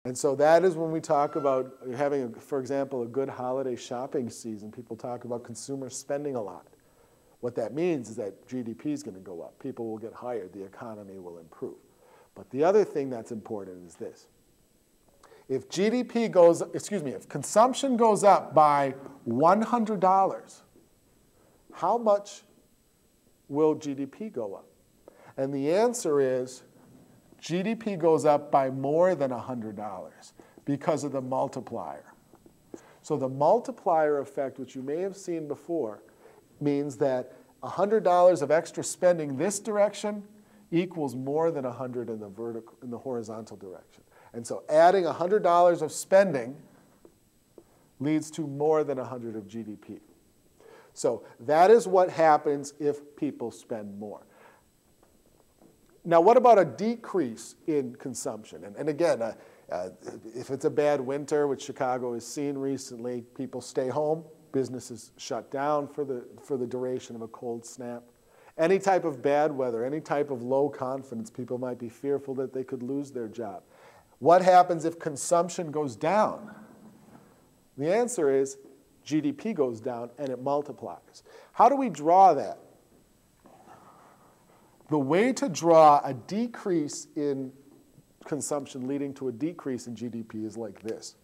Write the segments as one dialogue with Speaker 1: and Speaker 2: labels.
Speaker 1: And so that is when we talk about having, for example, a good holiday shopping season. People talk about consumers spending a lot. What that means is that GDP is going to go up. People will get hired. The economy will improve. But the other thing that's important is this. If if consumption goes up by $100, how much will GDP go up? And the answer is GDP goes up by more than $100 because of the multiplier. So the multiplier effect, which you may have seen before, means that $100 of extra spending this direction equals more than 100 in the horizontal direction. And so adding $100 of spending leads to more than 100 of GDP. So that is what happens if people spend more. Now, what about a decrease in consumption? And again, if it's a bad winter, which Chicago has seen recently, people stay home, businesses shut down for the duration of a cold snap. Any type of bad weather, any type of low confidence, people might be fearful that they could lose their job. What happens if consumption goes down? The answer is GDP goes down and it multiplies. How do we draw that? The way to draw a decrease in consumption leading to a decrease in GDP is like this.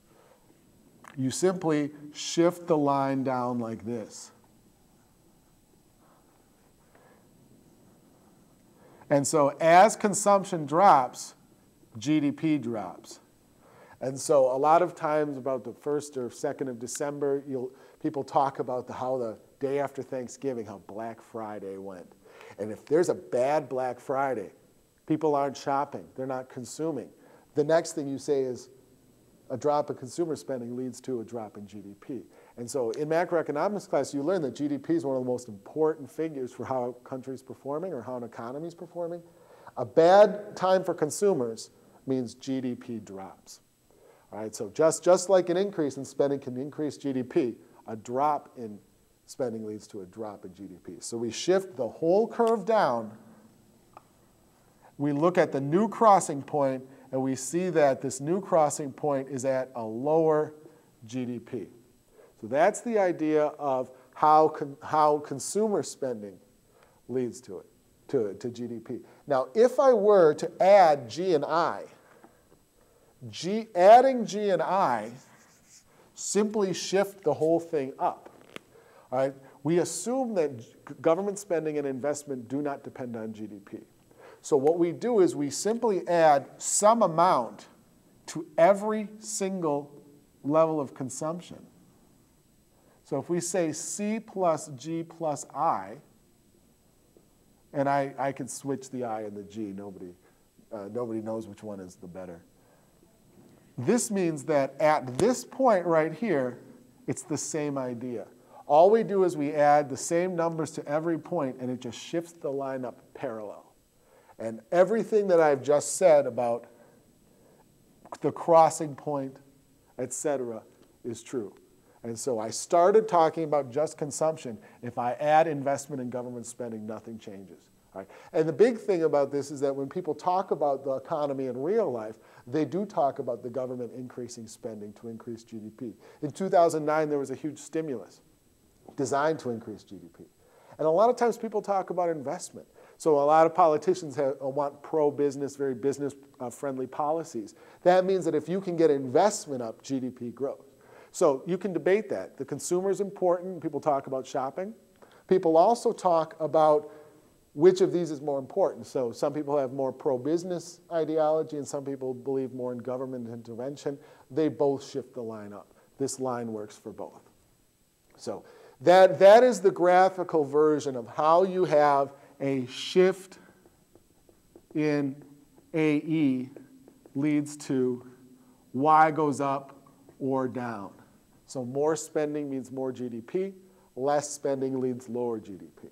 Speaker 1: You simply shift the line down like this. And so as consumption drops, GDP drops. And so a lot of times about the 1st or 2nd of December, people talk about how the day after Thanksgiving, how Black Friday went. And if there's a bad Black Friday, people aren't shopping, they're not consuming. The next thing you say is a drop in consumer spending leads to a drop in GDP. And so in macroeconomics class, you learn that GDP is one of the most important figures for how a country's performing or how an economy is performing. A bad time for consumers means GDP drops. All right, so just like an increase in spending can increase GDP, a drop in spending leads to a drop in GDP. So we shift the whole curve down. We look at the new crossing point, and we see that this new crossing point is at a lower GDP. So that's the idea of how consumer spending leads to it, to GDP. Now, if I were to add G and I, adding G and I simply shift the whole thing up. All right? We assume that government spending and investment do not depend on GDP. So what we do is we simply add some amount to every single level of consumption. So if we say C plus G plus I, and I can switch the I and the G, nobody knows which one is the better. This means that at this point right here, it's the same idea. All we do is we add the same numbers to every point, and it just shifts the line up parallel. And everything that I've just said about the crossing point, etc., is true. And so I started talking about just consumption. If I add investment and government spending, nothing changes. Right? And the big thing about this is that when people talk about the economy in real life, they do talk about the government increasing spending to increase GDP. In 2009, there was a huge stimulus designed to increase GDP. And a lot of times people talk about investment. So a lot of politicians want pro-business, very business-friendly policies. That means that if you can get investment up, GDP grows. So you can debate that. The consumer is important. People talk about shopping. People also talk about which of these is more important. So some people have more pro-business ideology, and some people believe more in government intervention. They both shift the line up. This line works for both. So that is the graphical version of how you have a shift in AE leads to Y goes up or down. So more spending means more GDP. Less spending leads lower GDP.